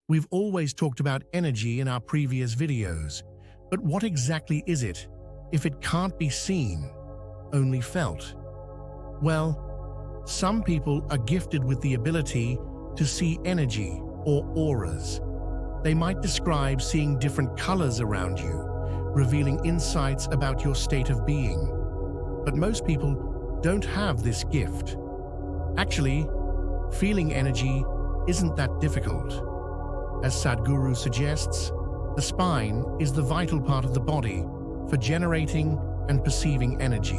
We've always talked about energy in our previous videos, but what exactly is it if it can't be seen, only felt? Well, some people are gifted with the ability to see energy or auras. They might describe seeing different colors around you, revealing insights about your state of being. But most people don't have this gift. Actually, feeling energy isn't that difficult. As Sadhguru suggests, the spine is the vital part of the body for generating and perceiving energy.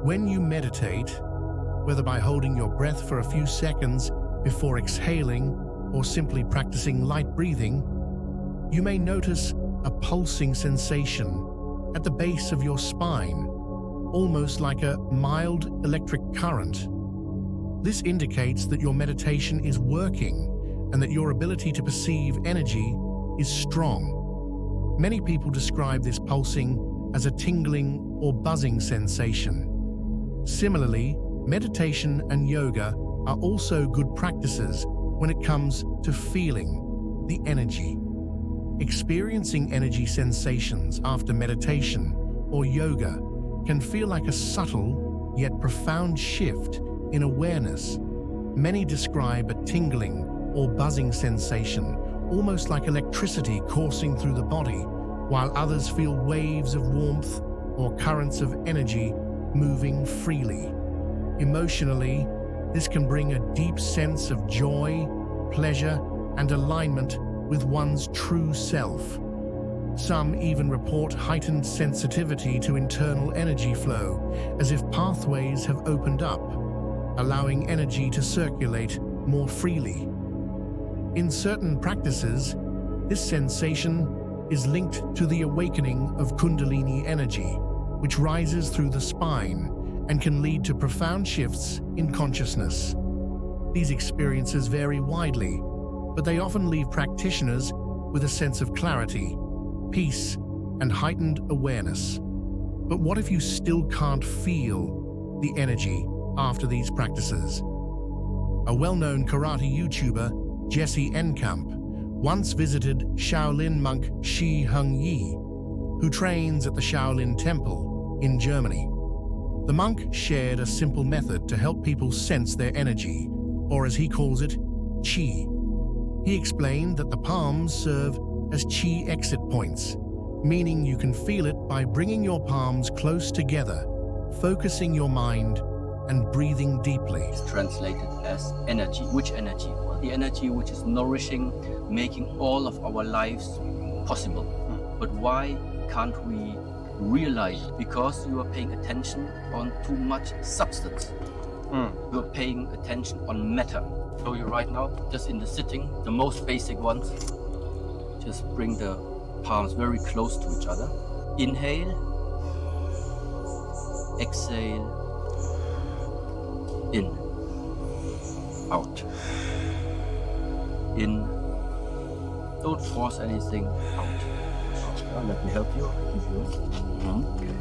When you meditate, whether by holding your breath for a few seconds before exhaling or simply practicing light breathing, you may notice a pulsing sensation at the base of your spine, almost like a mild electric current. This indicates that your meditation is working and that your ability to perceive energy is strong. Many people describe this pulsing as a tingling or buzzing sensation. Similarly, meditation and yoga are also good practices when it comes to feeling the energy. Experiencing energy sensations after meditation or yoga can feel like a subtle yet profound shift in awareness. Many describe a tingling or buzzing sensation, almost like electricity coursing through the body, while others feel waves of warmth or currents of energy moving freely. Emotionally, this can bring a deep sense of joy, pleasure, and alignment with one's true self. Some even report heightened sensitivity to internal energy flow, as if pathways have opened up, allowing energy to circulate more freely. In certain practices, this sensation is linked to the awakening of Kundalini energy, which rises through the spine and can lead to profound shifts in consciousness. These experiences vary widely, but they often leave practitioners with a sense of clarity, peace, and heightened awareness. But what if you still can't feel the energy after these practices? A well-known karate YouTuber, Jesse Enkamp, once visited Shaolin monk Shi Yi, who trains at the Shaolin Temple in Germany. The monk shared a simple method to help people sense their energy, or as he calls it, qi. He explained that the palms serve as qi exit points, meaning you can feel it by bringing your palms close together, focusing your mind, and breathing deeply. It's translated as energy. Which energy? Well, the energy which is nourishing, making all of our lives possible. But why can't we realize it? Because you are paying attention on too much substance. You are paying attention on matter. So you right now, just in the sitting, the most basic ones, just bring the palms very close to each other. Inhale, exhale, in, out, in, don't force anything, out. Let me help you. Okay.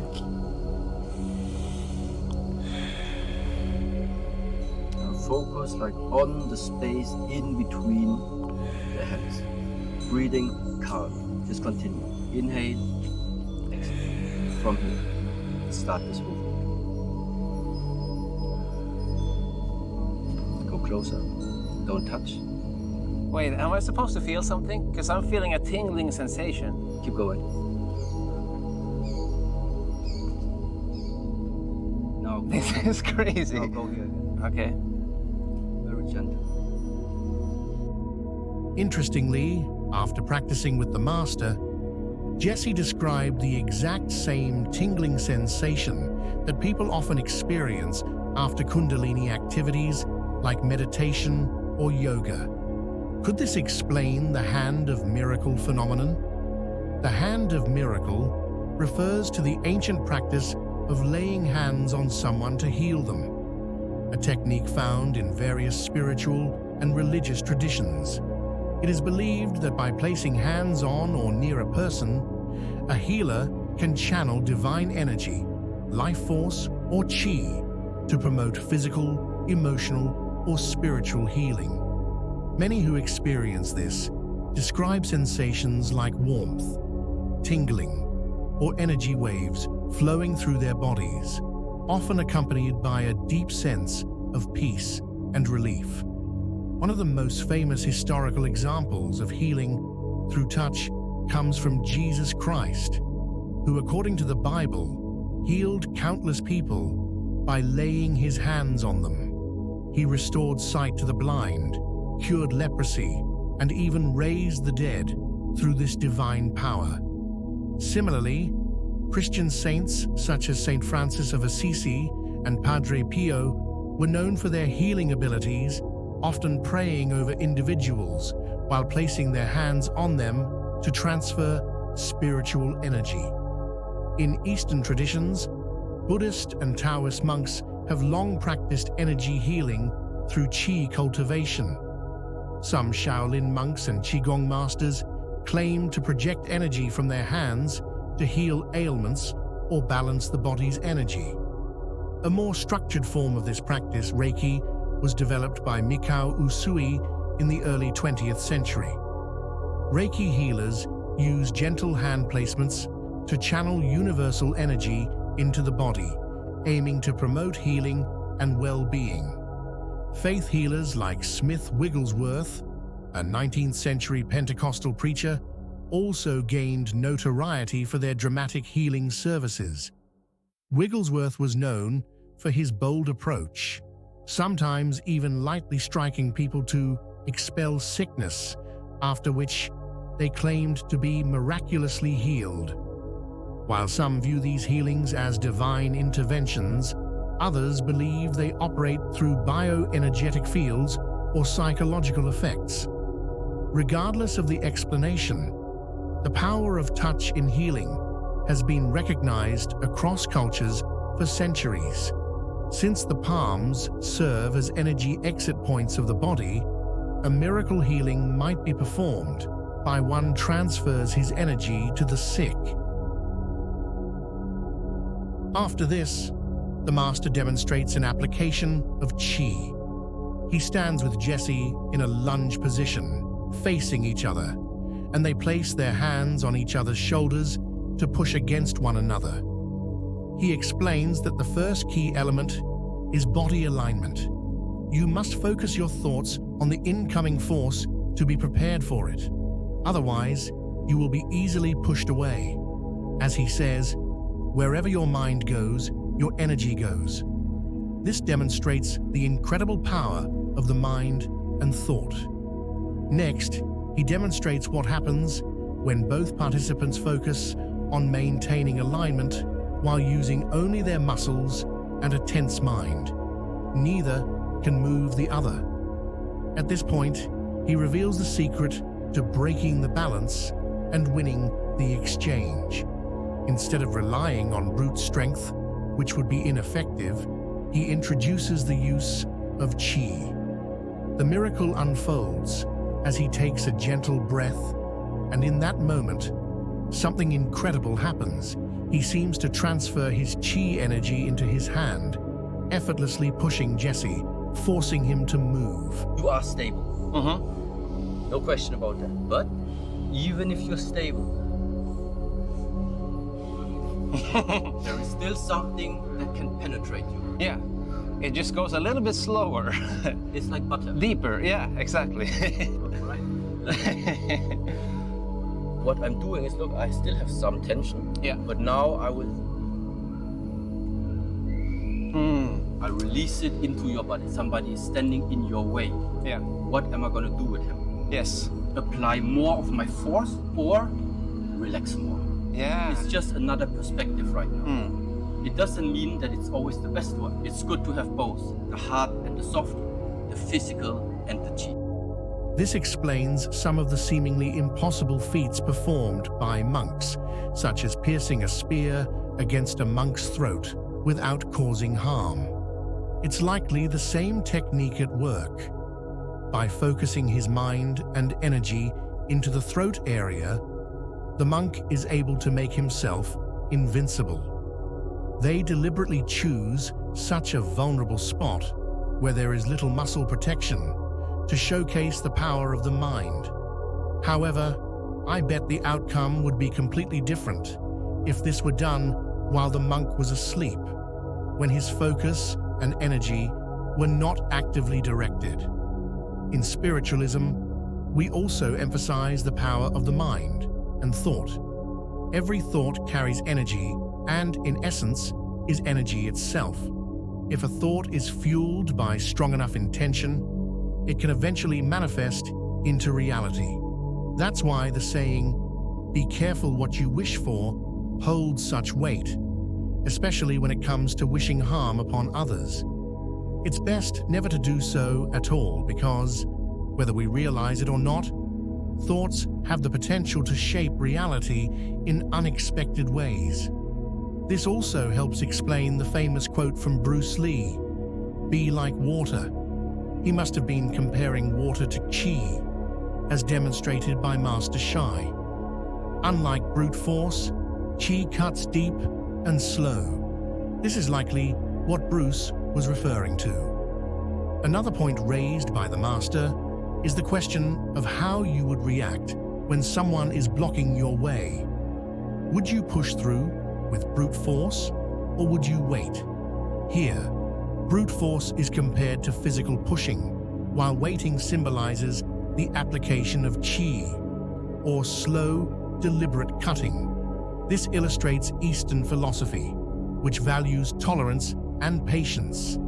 Now focus like on the space in between the hands. Breathing calm. Just continue. Inhale, exhale. From here, let's start this movement. Closer. Don't touch. Wait, am I supposed to feel something? Because I'm feeling a tingling sensation. Keep going. Now go. This is crazy. Now go here again. Okay. Very gentle. Interestingly, after practicing with the master, Jesse described the exact same tingling sensation that people often experience after Kundalini activities like meditation or yoga. Could this explain the hand of miracle phenomenon? The hand of miracle refers to the ancient practice of laying hands on someone to heal them, a technique found in various spiritual and religious traditions. It is believed that by placing hands on or near a person, a healer can channel divine energy, life force, or qi to promote physical, emotional, or spiritual healing. Many who experience this describe sensations like warmth, tingling, or energy waves flowing through their bodies, often accompanied by a deep sense of peace and relief. One of the most famous historical examples of healing through touch comes from Jesus Christ, who, according to the Bible, healed countless people by laying his hands on them. He restored sight to the blind, cured leprosy, and even raised the dead through this divine power. Similarly, Christian saints such as Saint Francis of Assisi and Padre Pio were known for their healing abilities, often praying over individuals while placing their hands on them to transfer spiritual energy. In Eastern traditions, Buddhist and Taoist monks have long practiced energy healing through qi cultivation. Some Shaolin monks and Qigong masters claim to project energy from their hands to heal ailments or balance the body's energy. A more structured form of this practice, Reiki, was developed by Mikao Usui in the early 20th century. Reiki healers use gentle hand placements to channel universal energy into the body, aiming to promote healing and well-being. Faith healers like Smith Wigglesworth, a 19th century Pentecostal preacher, also gained notoriety for their dramatic healing services. Wigglesworth was known for his bold approach, sometimes even lightly striking people to expel sickness, after which they claimed to be miraculously healed. While some view these healings as divine interventions, others believe they operate through bioenergetic fields or psychological effects. Regardless of the explanation, the power of touch in healing has been recognized across cultures for centuries. Since the palms serve as energy exit points of the body, a miracle healing might be performed by one transfers his energy to the sick. After this, the master demonstrates an application of qi. He stands with Jesse in a lunge position, facing each other, and they place their hands on each other's shoulders to push against one another. He explains that the first key element is body alignment. You must focus your thoughts on the incoming force to be prepared for it. Otherwise, you will be easily pushed away. As he says, wherever your mind goes, your energy goes. This demonstrates the incredible power of the mind and thought. Next, he demonstrates what happens when both participants focus on maintaining alignment while using only their muscles and a tense mind. Neither can move the other. At this point, he reveals the secret to breaking the balance and winning the exchange. Instead of relying on brute strength, which would be ineffective, he introduces the use of qi. The miracle unfolds as he takes a gentle breath, and in that moment, something incredible happens. He seems to transfer his qi energy into his hand, effortlessly pushing Jesse, forcing him to move. You are stable. No question about that. But even if you're stable, there is still something that can penetrate you. Yeah, it just goes a little bit slower. It's like butter. Deeper, yeah, exactly. Right? What I'm doing is, look, I still have some tension. Yeah. But now I release it into your body. Somebody is standing in your way. Yeah. What am I going to do with him? Yes. Apply more of my force or relax more? Yeah. It's just another perspective right now. It doesn't mean that it's always the best one. It's good to have both, the hard and the soft, the physical and the chi. This explains some of the seemingly impossible feats performed by monks, such as piercing a spear against a monk's throat without causing harm. It's likely the same technique at work. By focusing his mind and energy into the throat area, the monk is able to make himself invincible. They deliberately choose such a vulnerable spot where there is little muscle protection to showcase the power of the mind. However, I bet the outcome would be completely different if this were done while the monk was asleep, when his focus and energy were not actively directed. In spiritualism, we also emphasize the power of the mind and thought. Every thought carries energy and, in essence, is energy itself. If a thought is fueled by strong enough intention, it can eventually manifest into reality. That's why the saying, "Be careful what you wish for," holds such weight, especially when it comes to wishing harm upon others. It's best never to do so at all because, whether we realize it or not, thoughts have the potential to shape reality in unexpected ways. This also helps explain the famous quote from Bruce Lee, "Be like water." He must have been comparing water to Qi, as demonstrated by Master Shi. Unlike brute force, Qi cuts deep and slow. This is likely what Bruce was referring to. Another point raised by the Master is the question of how you would react when someone is blocking your way. Would you push through with brute force, or would you wait? Here, brute force is compared to physical pushing, while waiting symbolizes the application of Qi, or slow, deliberate cutting. This illustrates Eastern philosophy, which values tolerance and patience.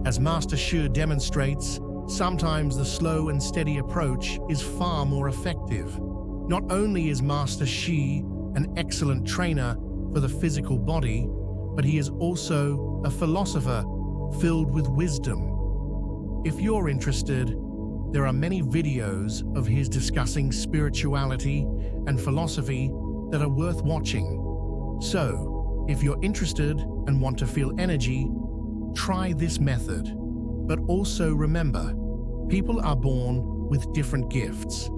As Master Shi demonstrates, sometimes the slow and steady approach is far more effective. Not only is Master Shi an excellent trainer for the physical body, but he is also a philosopher filled with wisdom. If you're interested, there are many videos of his discussing spirituality and philosophy that are worth watching. So, if you're interested and want to feel energy, try this method. But also remember, people are born with different gifts.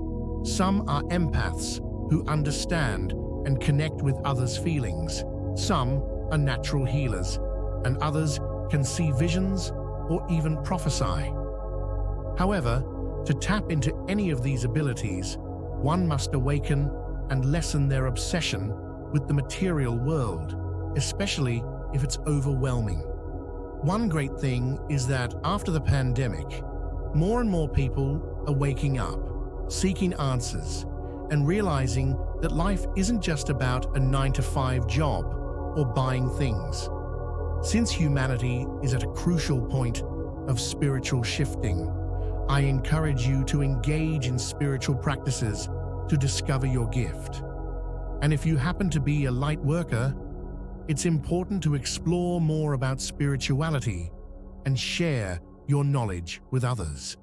Some are empaths who understand and connect with others' feelings. Some are natural healers, and others can see visions or even prophesy. However, to tap into any of these abilities, one must awaken and lessen their obsession with the material world, especially if it's overwhelming. One great thing is that after the pandemic, more and more people are waking up, seeking answers, and realizing that life isn't just about a 9-to-5 job or buying things. Since humanity is at a crucial point of spiritual shifting, I encourage you to engage in spiritual practices to discover your gift. And if you happen to be a light worker, it's important to explore more about spirituality and share your knowledge with others.